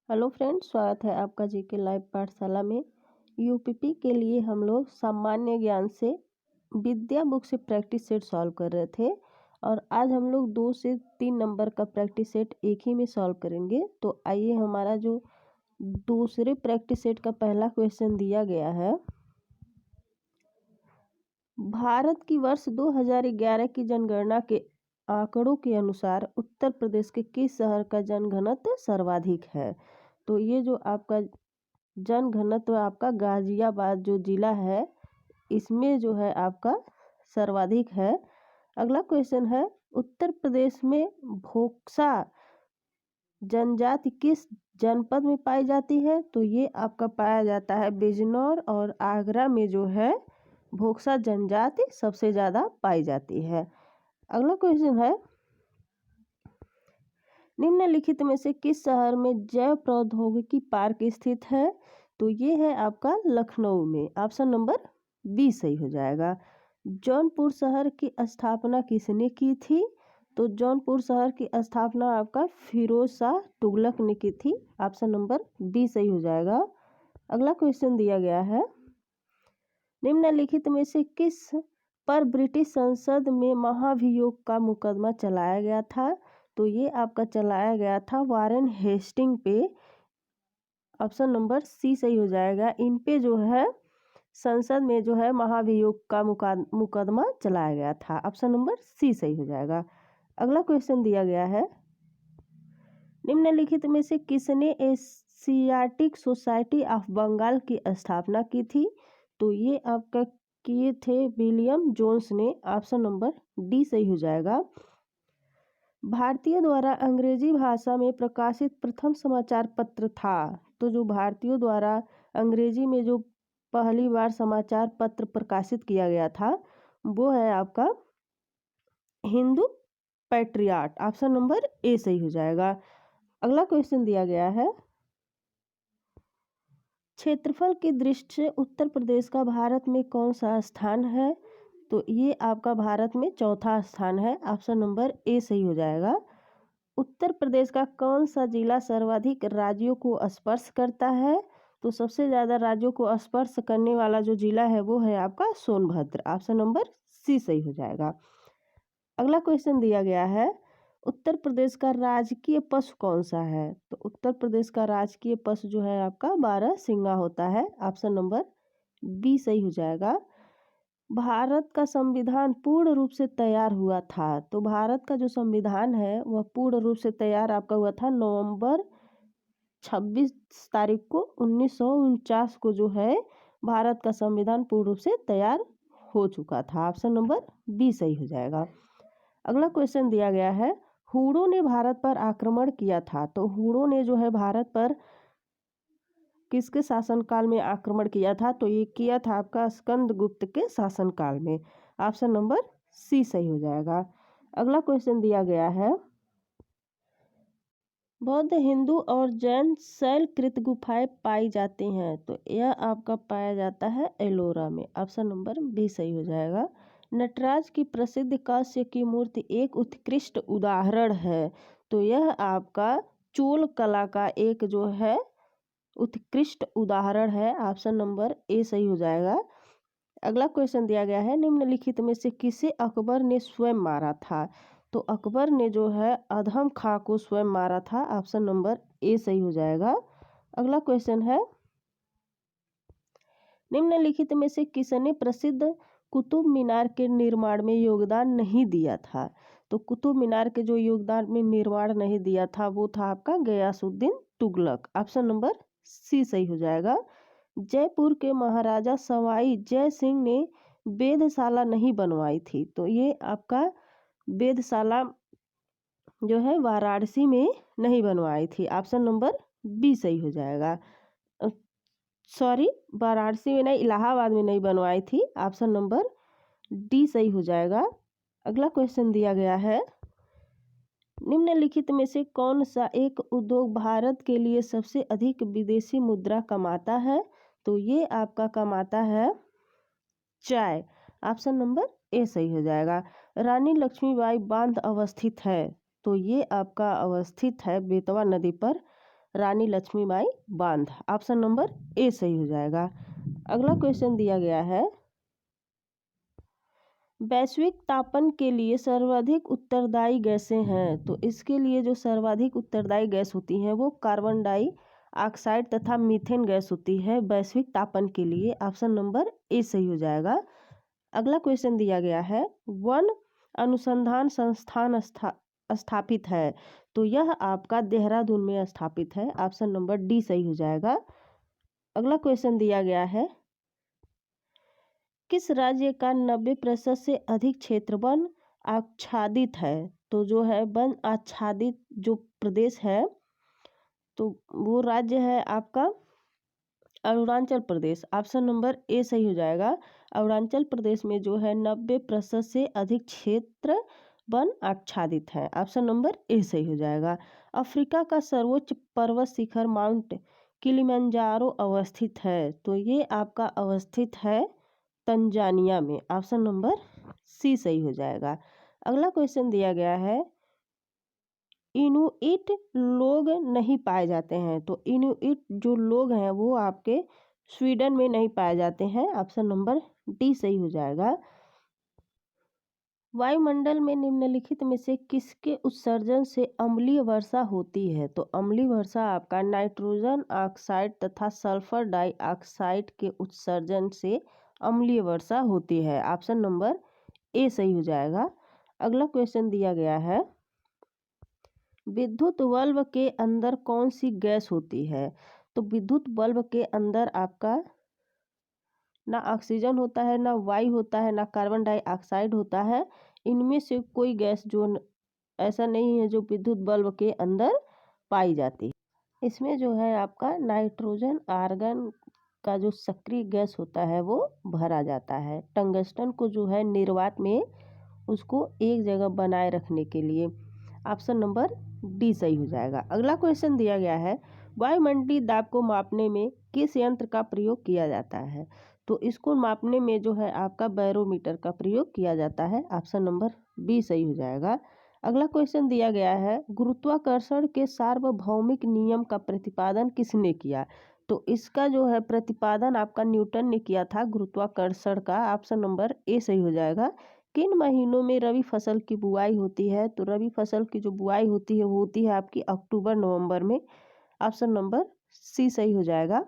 Hello friends, स्वागत है आपका जीके लाइव पाठशाला में। यूपीपी के लिए हम लोग सामान्य ज्ञान से विद्या बुक से प्रैक्टिस सेट सॉल्व कर रहे थे और आज हम लोग 2 से 3 नंबर का प्रैक्टिस सेट एक ही में सॉल्व करेंगे। तो आइए, हमारा जो दूसरे प्रैक्टिस सेट का पहला क्वेश्चन दिया गया है। भारत की वर्ष 2011 की जनगणना के आंकड़ों के अनुसार उत्तर प्रदेश के किस शहर का जनघनत्व सर्वाधिक है। तो ये जो आपका जनघनत्व आपका गाजियाबाद जो जिला है, इसमें जो है आपका सर्वाधिक है। अगला क्वेश्चन है, उत्तर प्रदेश में भोक्सा जनजाति किस जनपद में पाई जाती है। तो ये आपका पाया जाता है बिजनौर और आगरा में जो है भोक्सा जनजाति सबसे ज़्यादा पाई जाती है। अगला क्वेश्चन है, निम्नलिखित में से किस शहर में जैव प्रौद्योगिकी पार्क स्थित है। तो ये है आपका लखनऊ में। ऑप्शन नंबर बी सही हो जाएगा। जौनपुर शहर की स्थापना किसने की थी। तो जौनपुर शहर की स्थापना आपका फिरोज शाह तुगलक ने की थी। ऑप्शन नंबर बी सही हो जाएगा। अगला क्वेश्चन दिया गया है, निम्नलिखित में से किस पर ब्रिटिश संसद में महाभियोग का मुकदमा चलाया गया था। तो ये आपका चलाया गया था वारेन हेस्टिंग पे। ऑप्शन नंबर सी सही हो जाएगा। इन पे जो है संसद में जो है महाभियोग का मुकदमा चलाया गया था। ऑप्शन नंबर सी सही हो जाएगा। अगला क्वेश्चन दिया गया है, निम्नलिखित में से किसने एशियाटिक सोसाइटी ऑफ बंगाल की स्थापना की थी। तो ये आपका किए थे विलियम जोन्स ने। ऑप्शन नंबर डी सही हो जाएगा। भारतीय द्वारा अंग्रेजी भाषा में प्रकाशित प्रथम समाचार पत्र था। तो जो भारतीयों द्वारा अंग्रेजी में जो पहली बार समाचार पत्र प्रकाशित किया गया था वो है आपका Hindu patriot. Option number A सही हो जाएगा। अगला क्वेश्चन दिया गया है, क्षेत्रफल की दृष्टि से उत्तर प्रदेश का भारत में कौन सा स्थान है। तो ये आपका भारत में चौथा स्थान है। ऑप्शन नंबर ए सही हो जाएगा। उत्तर प्रदेश का कौन सा जिला सर्वाधिक राज्यों को स्पर्श करता है। तो सबसे ज़्यादा राज्यों को स्पर्श करने वाला जो जिला है वो है आपका सोनभद्र। ऑप्शन नंबर सी सही हो जाएगा। अगला क्वेश्चन दिया गया है, उत्तर प्रदेश का राजकीय पशु कौन सा है। तो उत्तर प्रदेश का राजकीय पशु जो है आपका बारहसिंगा होता है। ऑप्शन नंबर बी सही हो जाएगा। भारत का संविधान पूर्ण रूप से तैयार हुआ था। तो भारत का जो संविधान है वह पूर्ण रूप से तैयार आपका हुआ था नवंबर 26 तारीख को 1949 को जो है भारत का संविधान पूर्ण रूप से तैयार हो चुका था। ऑप्शन नंबर बी सही हो जाएगा। अगला क्वेश्चन दिया गया है, हुड़ों ने भारत पर आक्रमण किया था। तो हुड़ों ने जो है भारत पर किसके शासनकाल में आक्रमण किया था। तो ये किया था आपका स्कंदगुप्त के शासनकाल में। ऑप्शन नंबर सी सही हो जाएगा। अगला क्वेश्चन दिया गया है, बौद्ध हिंदू और जैन शैलकृत गुफाएं पाई जाती हैं। तो यह आपका पाया जाता है एलोरा में। ऑप्शन नंबर बी सही हो जाएगा। नटराज की प्रसिद्ध कांस्य की मूर्ति एक उत्कृष्ट उदाहरण है। तो यह आपका चोल कला का एक जो है उत्कृष्ट उदाहरण है। ऑप्शन नंबर ए सही हो जाएगा। अगला क्वेश्चन दिया गया है, निम्नलिखित में से किसे अकबर ने स्वयं मारा था। तो अकबर ने जो है अधम खां को स्वयं मारा था। ऑप्शन नंबर ए सही हो जाएगा। अगला क्वेश्चन है, निम्नलिखित में से किसने प्रसिद्ध कुतुब मीनार के निर्माण में योगदान नहीं दिया था। तो कुतुब मीनार के जो योगदान में निर्माण नहीं दिया था वो था आपका Ghiyasuddin Tughlaq. Option number C सही हो जाएगा। जयपुर के महाराजा सवाई जय सिंह ने वेधशाला नहीं बनवाई थी। तो ये आपका वेधशाला जो है वाराणसी में नहीं बनवाई थी। ऑप्शन नंबर बी सही हो जाएगा। सॉरी, वाराणसी में नहीं, इलाहाबाद में नहीं बनवाई थी। ऑप्शन नंबर डी सही हो जाएगा। अगला क्वेश्चन दिया गया है, निम्नलिखित में से कौन सा एक उद्योग भारत के लिए सबसे अधिक विदेशी मुद्रा कमाता है। तो ये आपका कमाता है चाय। ऑप्शन नंबर ए सही हो जाएगा। रानी लक्ष्मीबाई बांध अवस्थित है। तो ये आपका अवस्थित है बेतवा नदी पर। रानी लक्ष्मीबाई बांध। ऑप्शन नंबर ए सही हो जाएगा। अगला क्वेश्चन दिया गया है, वैश्विक तापन के लिए सर्वाधिक उत्तरदायी गैसें हैं। तो इसके लिए जो सर्वाधिक उत्तरदायी गैस होती हैं वो कार्बन डाइऑक्साइड तथा मीथेन गैस होती है वैश्विक तापन के लिए। ऑप्शन नंबर ए सही हो जाएगा। अगला क्वेश्चन दिया गया है, वन अनुसंधान संस्थान स्थापित है। तो यह आपका देहरादून में स्थापित है। ऑप्शन नंबर डी सही हो जाएगा। अगला क्वेश्चन दिया गया है, किस राज्य का 90% से अधिक क्षेत्र वन आच्छादित है। तो जो है वन आच्छादित जो प्रदेश है तो वो राज्य है आपका Arunachal Pradesh. Option number A सही हो जाएगा। अरुणाचल प्रदेश में जो है 90% से अधिक क्षेत्र वन आच्छादित है। ऑप्शन नंबर ए सही हो जाएगा। अफ्रीका का सर्वोच्च पर्वत शिखर माउंट किलिमंजारो अवस्थित है। तो ये आपका अवस्थित है तंजानिया में। ऑप्शन नंबर सी सही हो जाएगा। अगला क्वेश्चन दिया गया है, इनुइट लोग नहीं पाए जाते हैं। तो इनुइट जो लोग हैं वो आपके स्वीडन में नहीं पाए जाते हैं। ऑप्शन नंबर डी सही हो जाएगा। वायुमंडल में निम्नलिखित में से किसके उत्सर्जन से अम्लीय वर्षा होती है। तो अम्लीय वर्षा आपका नाइट्रोजन ऑक्साइड तथा सल्फर डाइऑक्साइड के उत्सर्जन से अम्लीय वर्षा होती है। ऑप्शन नंबर ए सही हो जाएगा। अगला क्वेश्चन दिया गया है, विद्युत बल्ब के अंदर कौन सी गैस होती है। तो विद्युत बल्ब के अंदर आपका ना ऑक्सीजन होता है, ना वायु होता है, ना कार्बन डाइऑक्साइड होता है। इनमें से कोई गैस जो ऐसा नहीं है जो विद्युत बल्ब के अंदर पाई जाती है। इसमें जो है आपका नाइट्रोजन आर्गन का जो सक्रिय गैस होता है वो भरा जाता है। टंगस्टन को जो है निर्वात में उसको एक जगह बनाए रखने के लिए। ऑप्शन नंबर डी सही हो जाएगा। अगला क्वेश्चन दिया गया है, वायुमंडलीय दाब को मापने में किस यंत्र का प्रयोग किया जाता है। तो इसको मापने में जो है आपका बैरोमीटर का प्रयोग किया जाता है। ऑप्शन नंबर बी सही हो जाएगा। अगला क्वेश्चन दिया गया है, गुरुत्वाकर्षण के सार्वभौमिक नियम का प्रतिपादन किसने किया। तो इसका जो है प्रतिपादन आपका न्यूटन ने किया था गुरुत्वाकर्षण का। ऑप्शन नंबर ए सही हो जाएगा। किन महीनों में रबी फसल की बुआई होती है। तो रबी फसल की जो बुआई होती है वो होती है आपकी अक्टूबर नवंबर में। ऑप्शन नंबर सी सही हो जाएगा।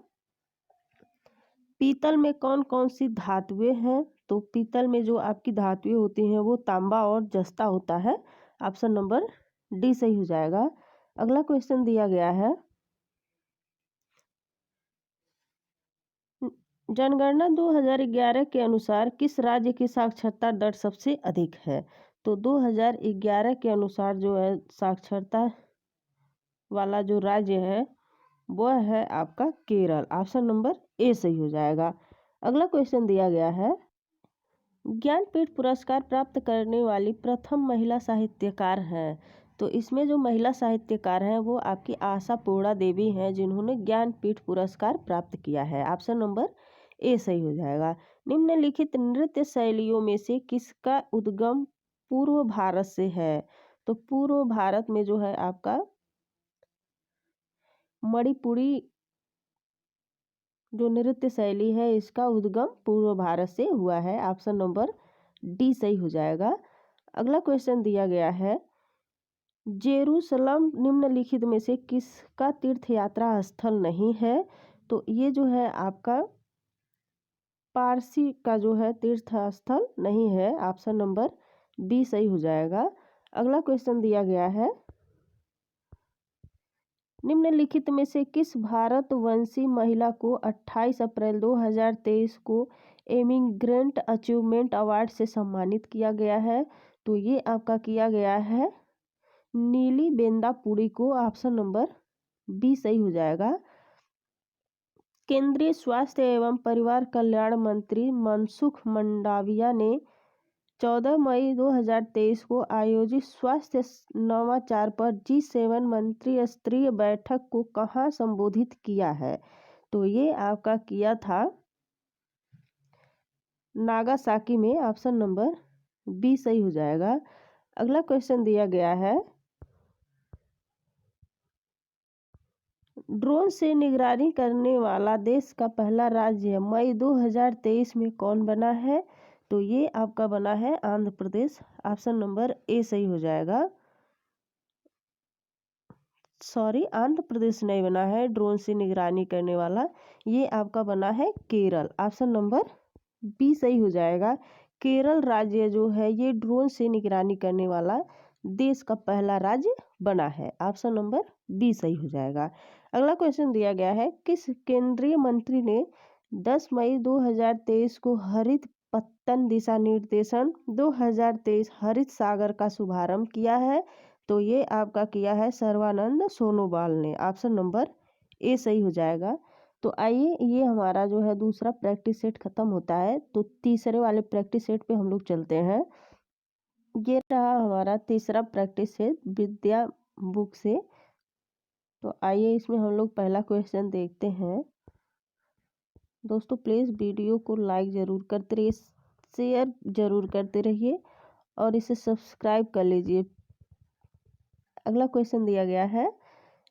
पीतल में कौन कौन सी धातुएं हैं। तो पीतल में जो आपकी धातुएं होती हैं वो तांबा और जस्ता होता है। ऑप्शन नंबर डी सही हो जाएगा। अगला क्वेश्चन दिया गया है, जनगणना 2011 के अनुसार किस राज्य की साक्षरता दर सबसे अधिक है। तो 2011 के अनुसार जो है साक्षरता वाला जो राज्य है वह है आपका केरल। ऑप्शन नंबर ए सही हो जाएगा। अगला क्वेश्चन दिया गया है, ज्ञानपीठ पुरस्कार प्राप्त करने वाली प्रथम महिला साहित्यकार हैं। तो इसमें जो महिला साहित्यकार हैं वो आपकी आशा पूर्णा देवी हैं जिन्होंने ज्ञानपीठ पुरस्कार प्राप्त किया है। ऑप्शन नंबर ए सही हो जाएगा। निम्नलिखित नृत्य शैलियों में से किसका उद्गम पूर्व भारत से है। तो पूर्व भारत में जो है आपका मणिपुरी जो नृत्य शैली है इसका उद्गम पूर्व भारत से हुआ है। ऑप्शन नंबर डी सही हो जाएगा। अगला क्वेश्चन दिया गया है, जेरूसलम निम्नलिखित में से किसका तीर्थ यात्रा स्थल नहीं है। तो ये जो है आपका पारसी का जो है तीर्थ स्थल नहीं है। ऑप्शन नंबर बी सही हो जाएगा। अगला क्वेश्चन दिया गया है, निम्नलिखित में से किस भारतवंशी महिला को 28 अप्रैल 2023 को एमिग्रेंट अचीवमेंट अवार्ड से सम्मानित किया गया है। तो ये आपका किया गया है नीली बेंदा पुरी को। ऑप्शन नंबर बी सही हो जाएगा। केंद्रीय स्वास्थ्य एवं परिवार कल्याण मंत्री मनसुख मंडाविया ने 14 मई 2023 को आयोजित स्वास्थ्य नवाचार पर G7 मंत्री स्तरीय बैठक को कहाँ संबोधित किया है। तो ये आपका किया था नागासाकी में। ऑप्शन नंबर बी सही हो जाएगा। अगला क्वेश्चन दिया गया है, ड्रोन से निगरानी करने वाला देश का पहला राज्य मई 2023 में कौन बना है? तो ये आपका बना है Andhra Pradesh. Option number A सही हो जाएगा। सॉरी, आंध्र प्रदेश नहीं बना है ड्रोन से निगरानी करने वाला, ये आपका बना है केरल। ऑप्शन नंबर बी सही हो जाएगा। केरल राज्य जो है ये ड्रोन से निगरानी करने वाला देश का पहला राज्य बना है। ऑप्शन नंबर बी सही हो जाएगा। अगला क्वेश्चन दिया गया है, किस केंद्रीय मंत्री ने 10 मई 2023 को हरित पत्तन दिशा निर्देशन 2023 हरित सागर का शुभारंभ किया है? तो ये आपका किया है सर्बानंद सोनोवाल ने। ऑप्शन नंबर ए सही हो जाएगा। तो आइए, ये हमारा जो है दूसरा प्रैक्टिस सेट खत्म होता है, तो तीसरे वाले प्रैक्टिस सेट पे हम लोग चलते हैं। ये रहा हमारा तीसरा प्रैक्टिस सेट विद्या बुक से। तो आइए इसमें हम लोग पहला क्वेश्चन देखते हैं। दोस्तों प्लीज़ वीडियो को लाइक ज़रूर करते रहिए, शेयर ज़रूर करते रहिए और इसे सब्सक्राइब कर लीजिए। अगला क्वेश्चन दिया गया है,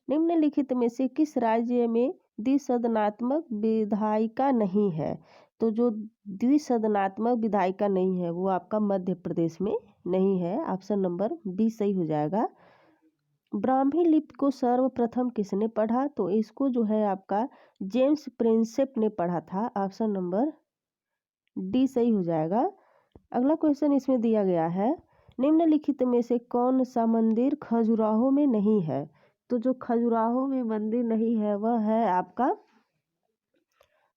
निम्नलिखित में से किस राज्य में द्विसदनात्मक विधायिका नहीं है? तो जो द्विसदनात्मक विधायिका नहीं है वो आपका मध्य प्रदेश में नहीं है। ऑप्शन नंबर बी सही हो जाएगा। ब्राह्मी लिपि को सर्वप्रथम किसने पढ़ा? तो इसको जो है आपका जेम्स प्रिंसेप ने पढ़ा था। ऑप्शन नंबर डी सही हो जाएगा। अगला क्वेश्चन इसमें दिया गया है, निम्नलिखित में से कौन सा मंदिर खजुराहो में नहीं है? तो जो खजुराहो में मंदिर नहीं है वह है आपका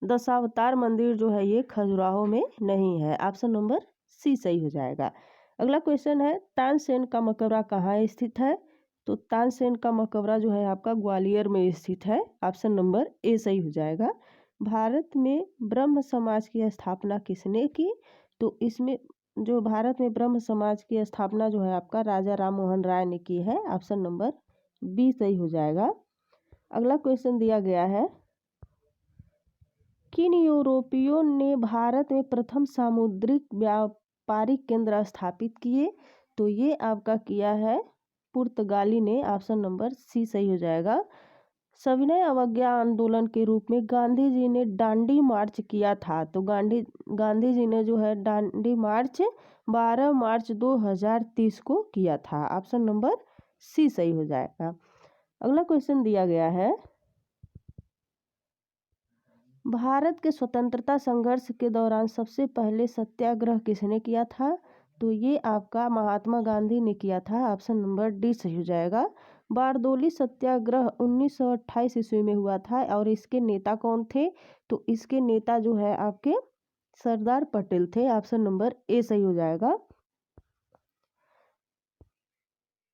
दशावतार मंदिर, जो है ये खजुराहो में नहीं है। ऑप्शन नंबर सी सही हो जाएगा। अगला क्वेश्चन है, तानसेन का मकबरा कहाँ स्थित है? तो तानसेन का मकबरा जो है आपका ग्वालियर में स्थित है। ऑप्शन नंबर ए सही हो जाएगा। भारत में ब्रह्म समाज की स्थापना किसने की? तो इसमें जो भारत में ब्रह्म समाज की स्थापना जो है आपका राजा राम मोहन राय ने की है। ऑप्शन नंबर बी सही हो जाएगा। अगला क्वेश्चन दिया गया है, किन यूरोपियों ने भारत में प्रथम सामुद्रिक व्यापारिक केंद्र स्थापित किए? तो ये आपका किया है पुर्तगाली ने। ऑप्शन नंबर सी सही हो जाएगा। सविनय अवज्ञा आंदोलन के रूप में गांधी जी ने दांडी मार्च किया था। तो गांधी जी ने जो है दांडी मार्च 12 मार्च 2030 को किया था। ऑप्शन नंबर सी सही हो जाएगा। अगला क्वेश्चन दिया गया है, भारत के स्वतंत्रता संघर्ष के दौरान सबसे पहले सत्याग्रह किसने किया था? तो ये आपका महात्मा गांधी ने किया था। ऑप्शन नंबर डी सही हो जाएगा। बारदोली सत्याग्रह 1928 ईस्वी में हुआ था और इसके नेता कौन थे? तो इसके नेता जो है आपके सरदार पटेल थे। ऑप्शन नंबर ए सही हो जाएगा।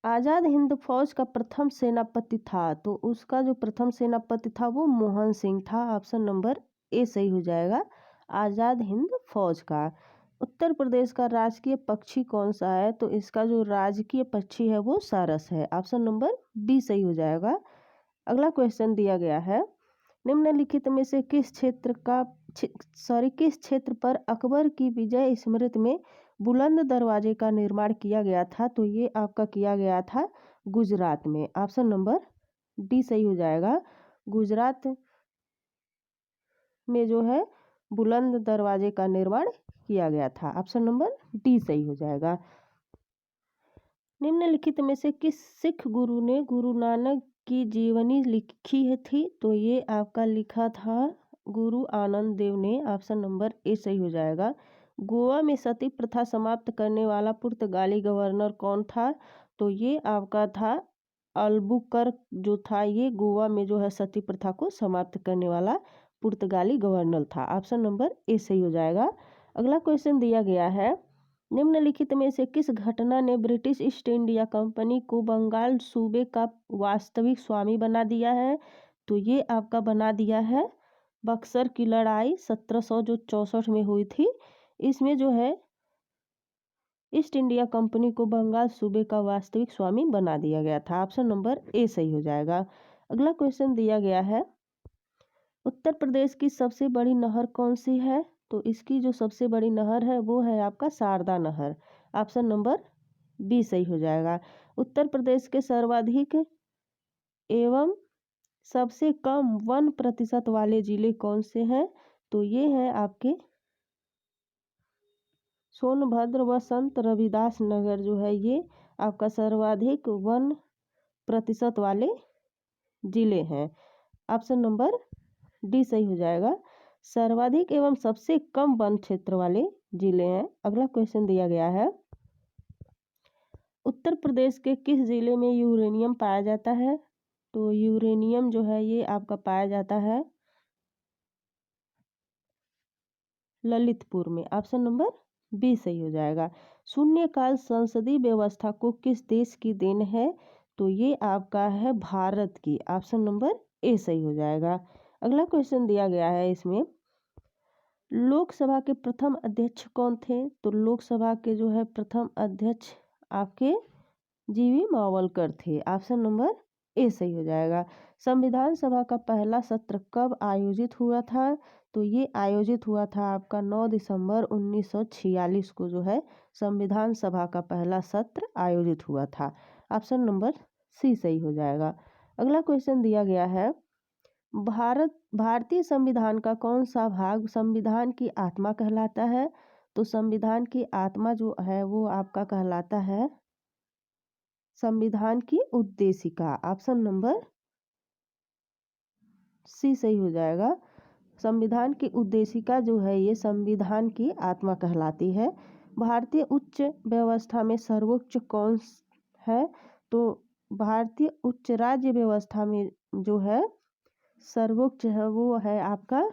आज़ाद हिंद फौज का प्रथम सेनापति था, तो उसका जो प्रथम सेनापति था वो मोहन सिंह था। ऑप्शन नंबर ए सही हो जाएगा। आज़ाद हिंद फौज का। उत्तर प्रदेश का राजकीय पक्षी कौन सा है? तो इसका जो राजकीय पक्षी है वो सारस है। ऑप्शन नंबर बी सही हो जाएगा। अगला क्वेश्चन दिया गया है, निम्नलिखित में से किस क्षेत्र पर अकबर की विजय स्मृति में बुलंद दरवाजे का निर्माण किया गया था? तो ये आपका किया गया था गुजरात में। ऑप्शन नंबर डी सही हो जाएगा। गुजरात में जो है बुलंद दरवाजे का निर्माण किया गया था। ऑप्शन नंबर डी सही हो जाएगा। निम्नलिखित में से किस सिख गुरु ने गुरु नानक की जीवनी लिखी थी? तो ये आपका लिखा था गुरु आनंद देव ने। ऑप्शन नंबर ए सही हो जाएगा। गोवा में सती प्रथा समाप्त करने वाला पुर्तगाली गवर्नर कौन था? तो ये आपका था अल्बुकर्क जो था, ये गोवा में जो है सती प्रथा को समाप्त करने वाला पुर्तगाली गवर्नर था। ऑप्शन नंबर ए सही हो जाएगा। अगला क्वेश्चन दिया गया है, निम्नलिखित में से किस घटना ने ब्रिटिश ईस्ट इंडिया कंपनी को बंगाल सूबे का वास्तविक स्वामी बना दिया है? तो ये आपका बना दिया है बक्सर की लड़ाई 1764 में हुई थी। इसमें जो है ईस्ट इंडिया कंपनी को बंगाल सूबे का वास्तविक स्वामी बना दिया गया था। ऑप्शन नंबर ए सही हो जाएगा। अगला क्वेश्चन दिया गया है, उत्तर प्रदेश की सबसे बड़ी नहर कौन सी है? तो इसकी जो सबसे बड़ी नहर है वो है आपका शारदा नहर। ऑप्शन नंबर बी सही हो जाएगा। उत्तर प्रदेश के सर्वाधिक एवं सबसे कम 1% वाले जिले कौन से हैं? तो ये हैं आपके सोनभद्र व संत रविदास नगर जो है ये आपका सर्वाधिक 1% वाले जिले हैं। ऑप्शन नंबर डी सही हो जाएगा। सर्वाधिक एवं सबसे कम वन क्षेत्र वाले जिले हैं। अगला क्वेश्चन दिया गया है, उत्तर प्रदेश के किस जिले में यूरेनियम पाया जाता है? तो यूरेनियम जो है ये आपका पाया जाता है ललितपुर में। ऑप्शन नंबर बी सही हो जाएगा। शून्यकाल संसदीय व्यवस्था को किस देश की देन है? तो ये आपका है भारत की। ऑप्शन नंबर ए सही हो जाएगा। अगला क्वेश्चन दिया गया है इसमें, लोकसभा के प्रथम अध्यक्ष कौन थे? तो लोकसभा के जो है प्रथम अध्यक्ष आपके जीवी मावलकर थे। ऑप्शन नंबर ए सही हो जाएगा। संविधान सभा का पहला सत्र कब आयोजित हुआ था? तो ये आयोजित हुआ था आपका 9 दिसंबर 1946 को जो है संविधान सभा का पहला सत्र आयोजित हुआ था। ऑप्शन नंबर सी सही हो जाएगा। अगला क्वेश्चन दिया गया है, भारतीय संविधान का कौन सा भाग संविधान की आत्मा कहलाता है? तो संविधान की आत्मा जो है वो आपका कहलाता है संविधान की उद्देशिका। ऑप्शन नंबर सी सही हो जाएगा। संविधान की उद्देशिका जो है ये संविधान की आत्मा कहलाती है। भारतीय उच्च व्यवस्था में सर्वोच्च कौन है? तो भारतीय उच्च राज्य व्यवस्था में जो है सर्वोच्च है वो है आपका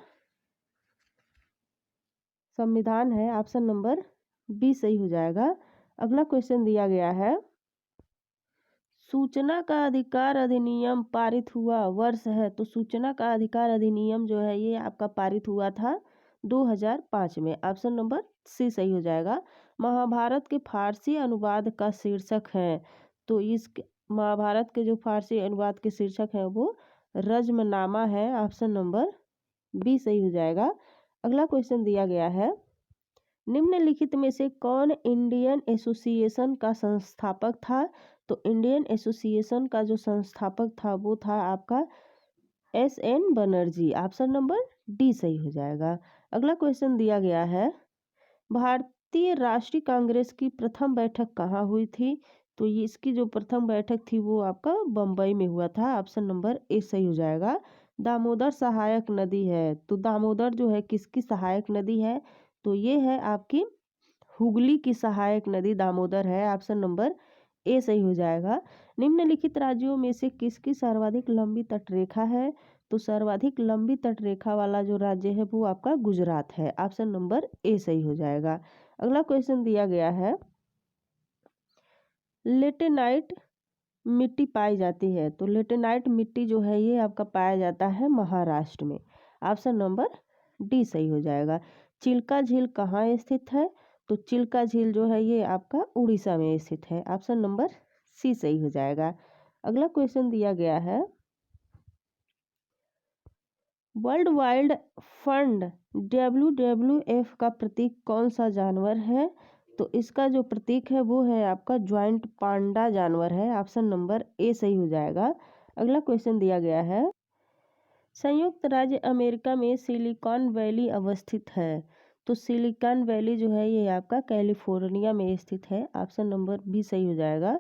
संविधान है। ऑप्शन नंबर बी सही हो जाएगा। अगला क्वेश्चन दिया गया है, सूचना का अधिकार अधिनियम पारित हुआ वर्ष है? तो सूचना का अधिकार अधिनियम जो है ये आपका पारित हुआ था 2005 में। ऑप्शन नंबर सी सही हो जाएगा। महाभारत के फारसी अनुवाद का शीर्षक है? तो इस महाभारत के जो फारसी अनुवाद के शीर्षक है वो रज्मनामा है। ऑप्शन नंबर बी सही हो जाएगा। अगला क्वेश्चन दिया गया है, निम्नलिखित में से कौन इंडियन एसोसिएशन का संस्थापक था? तो इंडियन एसोसिएशन का जो संस्थापक था वो था आपका SN. Banerjee. Option number D सही हो जाएगा। अगला क्वेश्चन दिया गया है, भारतीय राष्ट्रीय कांग्रेस की प्रथम बैठक कहाँ हुई थी? तो ये इसकी जो प्रथम बैठक थी वो आपका बम्बई में हुआ था। ऑप्शन नंबर ए सही हो जाएगा। दामोदर सहायक नदी है, तो दामोदर जो है किसकी सहायक नदी है? तो ये है आपकी हुगली की सहायक नदी दामोदर है। ऑप्शन नंबर ए सही हो जाएगा। निम्नलिखित राज्यों में से किसकी सर्वाधिक लंबी तटरेखा है? तो सर्वाधिक लंबी तटरेखा वाला जो राज्य है वो आपका गुजरात है। ऑप्शन नंबर ए सही हो जाएगा। अगला क्वेश्चन दिया गया है, लेटेनाइट मिट्टी पाई जाती है? तो लेटेनाइट मिट्टी जो है ये आपका पाया जाता है महाराष्ट्र में। ऑप्शन नंबर डी सही हो जाएगा। चिल्का झील कहाँ स्थित है? तो चिल्का झील जो है ये आपका उड़ीसा में स्थित है। ऑप्शन नंबर सी सही हो जाएगा। अगला क्वेश्चन दिया गया है, वर्ल्ड वाइड फंड WWF का प्रतीक कौन सा जानवर है? तो इसका जो प्रतीक है वो है आपका ज्वाइंट पांडा जानवर है। ऑप्शन नंबर ए सही हो जाएगा। अगला क्वेश्चन दिया गया है, संयुक्त राज्य अमेरिका में सिलिकॉन वैली अवस्थित है? तो सिलिकॉन वैली जो है ये आपका कैलिफोर्निया में स्थित है। ऑप्शन नंबर बी सही हो जाएगा।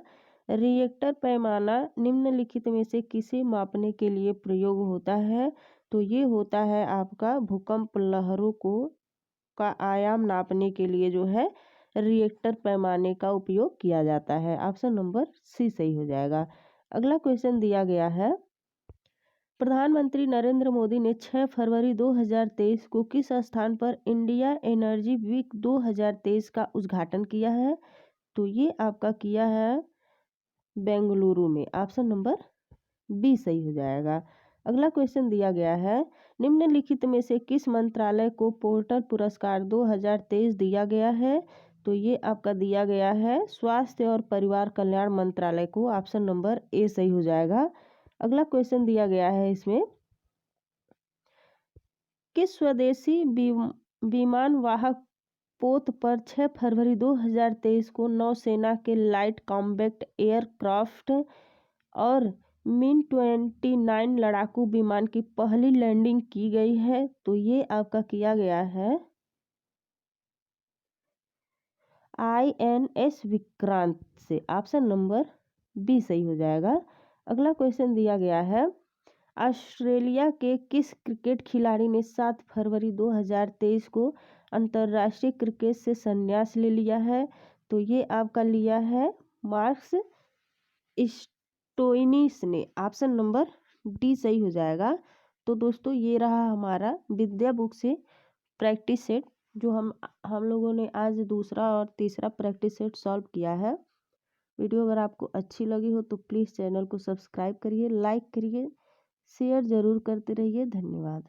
रिएक्टर पैमाना निम्नलिखित में से किसे मापने के लिए प्रयोग होता है? तो ये होता है आपका भूकंप लहरों का आयाम नापने के लिए जो है रिएक्टर पैमाने का उपयोग किया जाता है। ऑप्शन नंबर सी सही हो जाएगा। अगला क्वेश्चन दिया गया है, प्रधानमंत्री नरेंद्र मोदी ने 6 फरवरी 2023 को किस स्थान पर इंडिया एनर्जी वीक 2023 का उद्घाटन किया है? तो ये आपका किया है बेंगलुरु में। ऑप्शन नंबर बी सही हो जाएगा। अगला क्वेश्चन दिया गया है, निम्नलिखित में से किस मंत्रालय को पोर्टर पुरस्कार 2023 दिया गया है? तो ये आपका दिया गया है स्वास्थ्य और परिवार कल्याण मंत्रालय को। ऑप्शन नंबर ए सही हो जाएगा। अगला क्वेश्चन दिया गया है इसमें, किस स्वदेशी विमान वाहक पोत पर 6 फरवरी 2023 को नौसेना के लाइट कॉम्बैट एयरक्राफ्ट और MiG-29 लड़ाकू विमान की पहली लैंडिंग की गई है? तो ये आपका किया गया है INS विक्रांत से। ऑप्शन नंबर बी सही हो जाएगा। अगला क्वेश्चन दिया गया है, ऑस्ट्रेलिया के किस क्रिकेट खिलाड़ी ने 7 फरवरी 2023 को अंतर्राष्ट्रीय क्रिकेट से संन्यास ले लिया है? तो ये आपका लिया है मार्कस स्टोइनिस ने। ऑप्शन नंबर डी सही हो जाएगा। तो दोस्तों ये रहा हमारा विद्या बुक से प्रैक्टिस सेट, जो हम लोगों ने आज दूसरा और तीसरा प्रैक्टिस सेट सॉल्व किया है। वीडियो अगर आपको अच्छी लगी हो तो प्लीज़ चैनल को सब्सक्राइब करिए, लाइक करिए, शेयर ज़रूर करते रहिए। धन्यवाद।